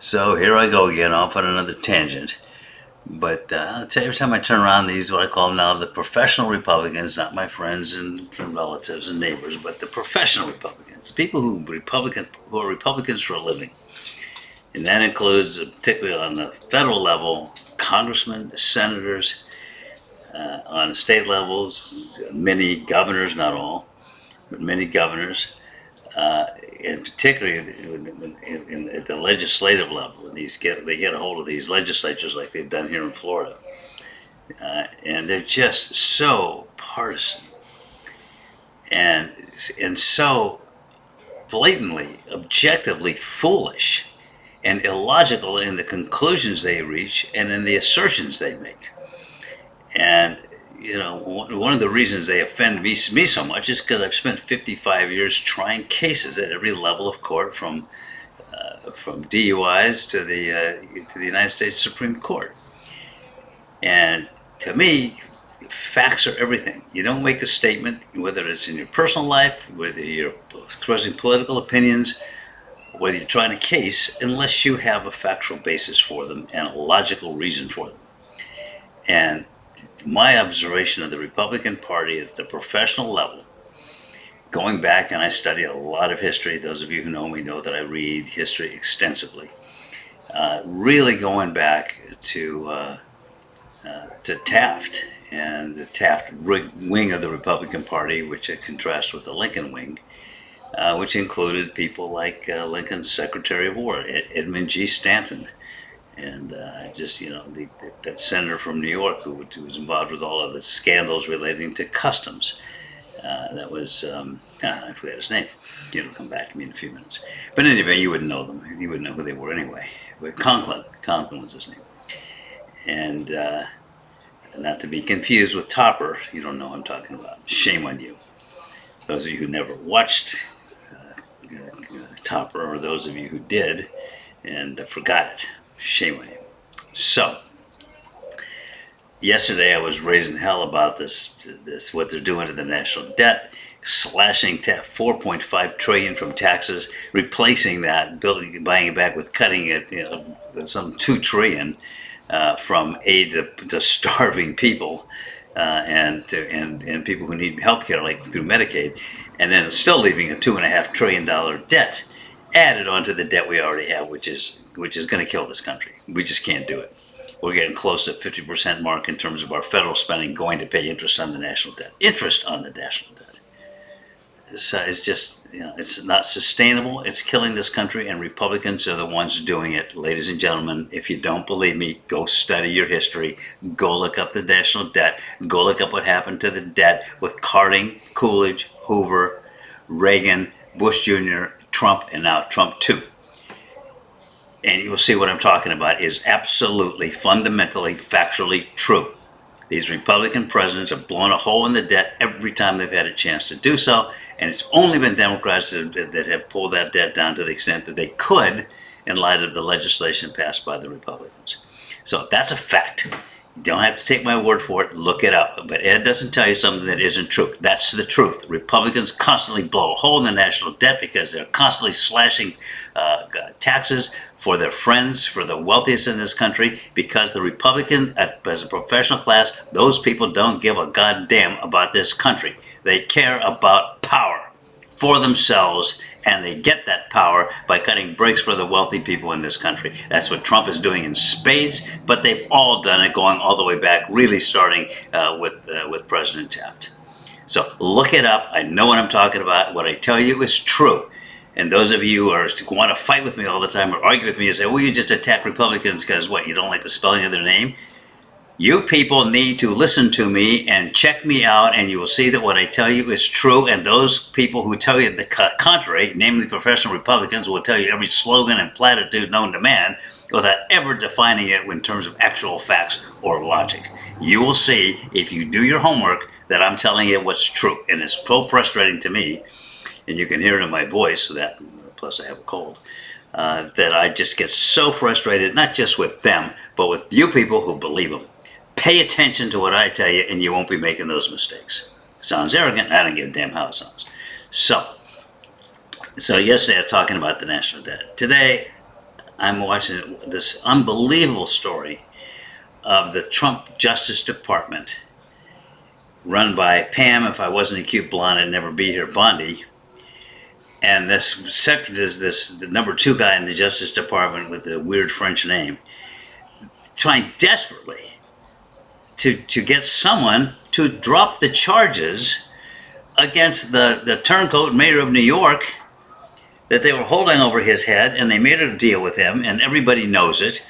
So here I go again, off on another tangent. But I'll tell you, every time I turn around, these what I call them now the professional Republicans, not my friends and relatives and neighbors, but the professional Republicans, the people who are Republicans for a living, and that includes, particularly on the federal level, congressmen, senators, on the state levels, many governors, not all, but many governors, and particularly at the legislative level, when they get a hold of these legislatures like they've done here in Florida, and they're just so partisan and so blatantly, objectively foolish and illogical in the conclusions they reach and in the assertions they make. And one of the reasons they offend me so much is because I've spent 55 years trying cases at every level of court, from DUIs to the United States Supreme Court. And to me, facts are everything. You don't make a statement, whether it's in your personal life, whether you're expressing political opinions, whether you're trying a case, unless you have a factual basis for them and a logical reason for them. And my observation of the Republican Party at the professional level, going back, and I study a lot of history. Those of you who know me know that I read history extensively. Really going back to Taft and the Taft wing of the Republican Party, which I contrast with the Lincoln wing, which included people like Lincoln's Secretary of War, Edmund G. Stanton, and that senator from New York who was involved with all of the scandals relating to customs. That was, I forgot his name. It'll come back to me in a few minutes. But anyway, you wouldn't know them. You wouldn't know who they were anyway. But Conklin was his name. And not to be confused with Topper. You don't know who I'm talking about. Shame on you. Those of you who never watched Topper, or those of you who did and forgot it, shame on you. So, yesterday I was raising hell about this what they're doing to the national debt, slashing 4.5 trillion from taxes, replacing that, buying it back with cutting it, some 2 trillion from aid to starving people, and people who need health care, like through Medicaid, and then still leaving a $2.5 trillion debt added onto the debt we already have, which is going to kill this country. We just can't do it. We're getting close to 50% mark in terms of our federal spending going to pay interest on the national debt. Interest on the national debt. It's just, it's not sustainable. It's killing this country, and Republicans are the ones doing it. Ladies and gentlemen, if you don't believe me, go study your history. Go look up the national debt. Go look up what happened to the debt with Harding, Coolidge, Hoover, Reagan, Bush Jr., Trump, and now Trump 2. And you will see what I'm talking about is absolutely, fundamentally, factually true. These Republican presidents have blown a hole in the debt every time they've had a chance to do so, and it's only been Democrats that have pulled that debt down to the extent that they could in light of the legislation passed by the Republicans. So that's a fact. You don't have to take my word for it. Look it up. But Ed doesn't tell you something that isn't true. That's the truth. Republicans constantly blow a hole in the national debt because they're constantly slashing taxes for their friends, for the wealthiest in this country, because the Republican, as a professional class, those people don't give a goddamn about this country. They care about power for themselves, and they get that power by cutting breaks for the wealthy people in this country. That's what Trump is doing in spades, but they've all done it going all the way back, really starting with President Taft. So look it up. I know what I'm talking about. What I tell you is true. And those of you who want to fight with me all the time or argue with me and say, well, you just attack Republicans because what, you don't like the spelling of their name? You people need to listen to me and check me out, and you will see that what I tell you is true. And those people who tell you the contrary, namely professional Republicans, will tell you every slogan and platitude known to man without ever defining it in terms of actual facts or logic. You will see, if you do your homework, that I'm telling you what's true. And it's so frustrating to me, and you can hear it in my voice, that plus I have a cold, that I just get so frustrated, not just with them, but with you people who believe them. Pay attention to what I tell you, and you won't be making those mistakes. Sounds arrogant. I don't give a damn how it sounds. So yesterday I was talking about the national debt. Today, I'm watching this unbelievable story of the Trump Justice Department, run by Pam, if I wasn't a cute blonde, I'd never be here, Bondi. And this secretary is the number two guy in the Justice Department with the weird French name, trying desperately to get someone to drop the charges against the turncoat mayor of New York that they were holding over his head, and they made a deal with him, and everybody knows it,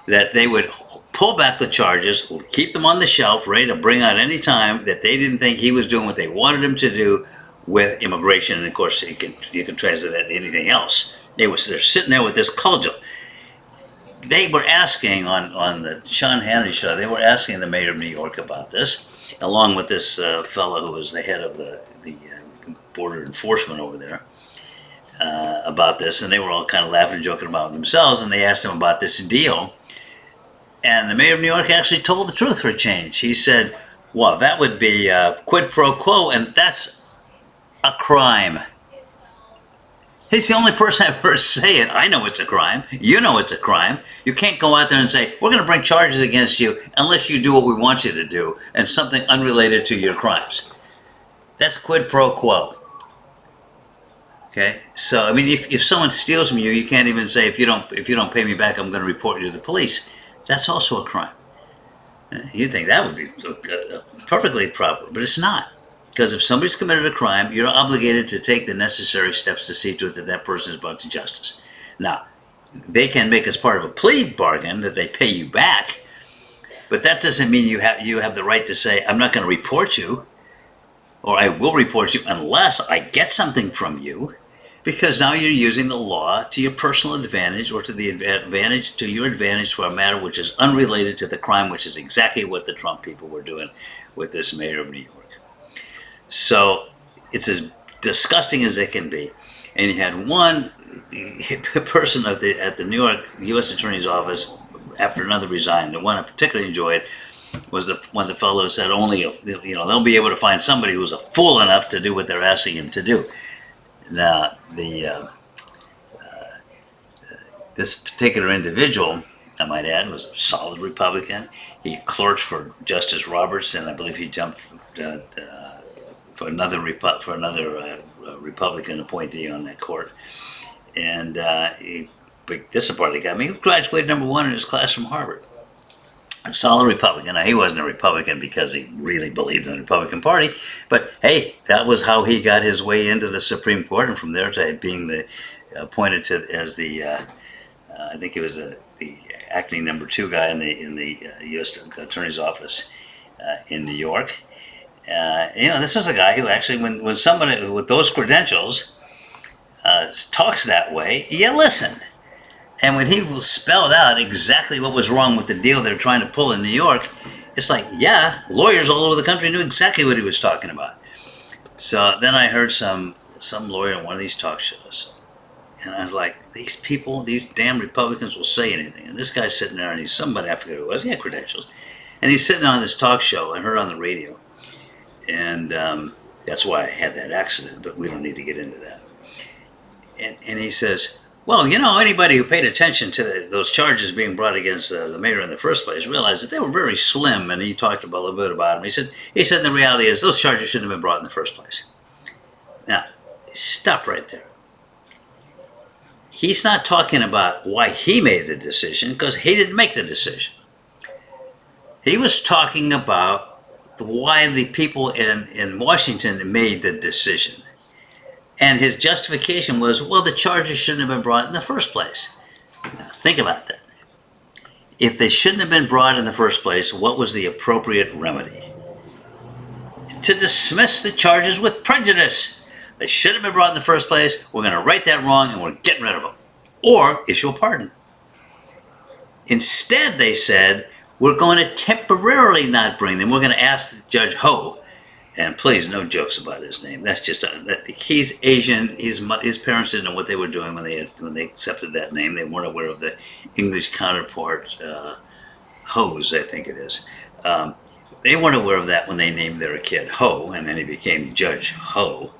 that they would pull back the charges, keep them on the shelf, ready to bring out any time that they didn't think he was doing what they wanted him to do with immigration. And of course, you can translate that to anything else. They're sitting there with this cudgel. They were asking on the Sean Hannity show. They were asking the mayor of New York about this, along with this fellow who was the head of the border enforcement over there. About this, and they were all kind of laughing and joking about themselves, and they asked him about this deal. And the mayor of New York actually told the truth for a change. He said, well, that would be quid pro quo, and that's a crime. He's the only person I've heard say it. I know it's a crime. You know it's a crime. You can't go out there and say, we're going to bring charges against you unless you do what we want you to do, and something unrelated to your crimes. That's quid pro quo. Okay, so I mean, if someone steals from you, you can't even say, if you don't pay me back, I'm going to report you to the police. That's also a crime. You'd think that would be perfectly proper, but it's not. Because if somebody's committed a crime, you're obligated to take the necessary steps to see to it that that person is brought to justice. Now, they can make as part of a plea bargain that they pay you back, but that doesn't mean you have the right to say, I'm not going to report you, or I will report you unless I get something from you. Because now you're using the law to your personal advantage, or to the your advantage for a matter which is unrelated to the crime, which is exactly what the Trump people were doing with this mayor of New York. So it's as disgusting as it can be. And you had one person at the New York U.S. Attorney's Office after another resigned. The one I particularly enjoyed was the fellow who said only they'll be able to find somebody who's a fool enough to do what they're asking him to do. Now, this particular individual, I might add, was a solid Republican. He clerked for Justice Roberts, and I believe he jumped for another Republican appointee on that court. And this is part of the guy. I mean, he graduated #1 in his class from Harvard. A solid Republican. Now, he wasn't a Republican because he really believed in the Republican Party, but hey, that was how he got his way into the Supreme Court, and from there to being appointed to as the I think it was the acting #2 guy in the U.S. Attorney's Office in New York. This is a guy who actually, when somebody with those credentials talks that way, you listen. And when he spelled out exactly what was wrong with the deal they're trying to pull in New York, it's like, yeah, lawyers all over the country knew exactly what he was talking about. So then I heard some lawyer on one of these talk shows, and I was like, these people, these damn Republicans will say anything. And this guy's sitting there, and he's somebody, I forget who it was, he had credentials. And he's sitting on this talk show, I heard on the radio. And that's why I had that accident, but we don't need to get into that. And he says, well, anybody who paid attention to those charges being brought against the mayor in the first place realized that they were very slim, and he talked a little bit about them. He said the reality is those charges shouldn't have been brought in the first place. Now, stop right there. He's not talking about why he made the decision, because he didn't make the decision. He was talking about why the people in Washington made the decision. And his justification was, well, the charges shouldn't have been brought in the first place. Now, think about that. If they shouldn't have been brought in the first place, what was the appropriate remedy? To dismiss the charges with prejudice. They should have been brought in the first place. We're going to right that wrong, and we're getting rid of them. Or issue a pardon. Instead, they said, we're going to temporarily not bring them. We're going to ask Judge Ho. And please, no jokes about his name. That's just he's Asian. His parents didn't know what they were doing when they accepted that name. They weren't aware of the English counterpart, Hose, I think it is. They weren't aware of that when they named their kid Ho, and then he became Judge Ho.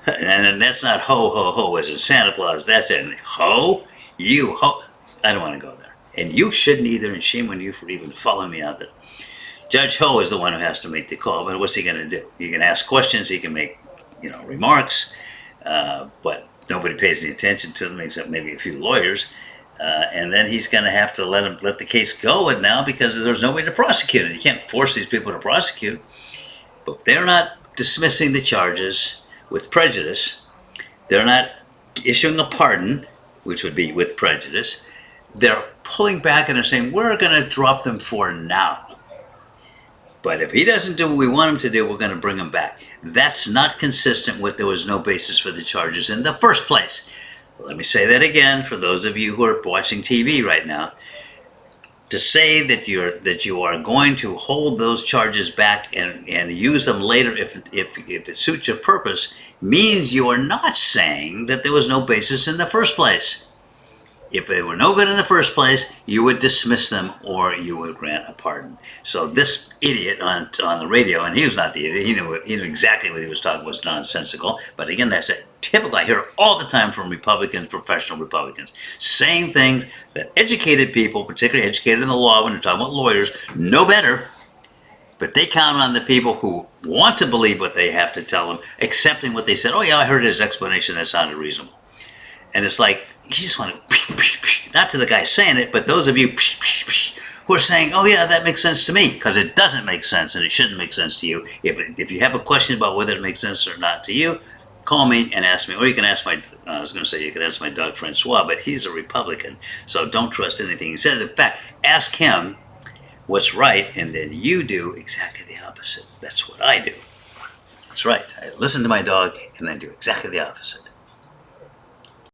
And that's not ho ho ho as in Santa Claus. That's in ho, you ho. I don't want to go there. And you shouldn't either, and shame on you for even following me out there. Judge Ho is the one who has to make the call, but what's he going to do? He can ask questions, he can make, remarks, but nobody pays any attention to them except maybe a few lawyers. And then he's going to have to let the case go now because there's no way to prosecute it. You can't force these people to prosecute. But they're not dismissing the charges with prejudice. They're not issuing a pardon, which would be with prejudice. They're pulling back and they're saying, we're going to drop them for now. But if he doesn't do what we want him to do, we're going to bring him back. That's not consistent with there was no basis for the charges in the first place. Let me say that again for those of you who are watching TV right now. To say that you are going to hold those charges back and use them later if it suits your purpose means you are not saying that there was no basis in the first place. If they were no good in the first place, you would dismiss them or you would grant a pardon. So this idiot on the radio, and he was not the idiot, he knew exactly what he was talking was nonsensical. But again, that's a typical, I hear it all the time from Republicans, professional Republicans, saying things that educated people, particularly educated in the law when they're talking about lawyers, know better. But they count on the people who want to believe what they have to tell them, accepting what they said. Oh yeah, I heard his explanation, that sounded reasonable. And it's like, you just want to, not to the guy saying it, but those of you who are saying, oh yeah, that makes sense to me, because it doesn't make sense and it shouldn't make sense to you. If you have a question about whether it makes sense or not to you, call me and ask me, or you can ask you can ask my dog Francois, but he's a Republican, so don't trust anything he says. In fact, ask him what's right, and then you do exactly the opposite. That's what I do. That's right. I listen to my dog and then do exactly the opposite.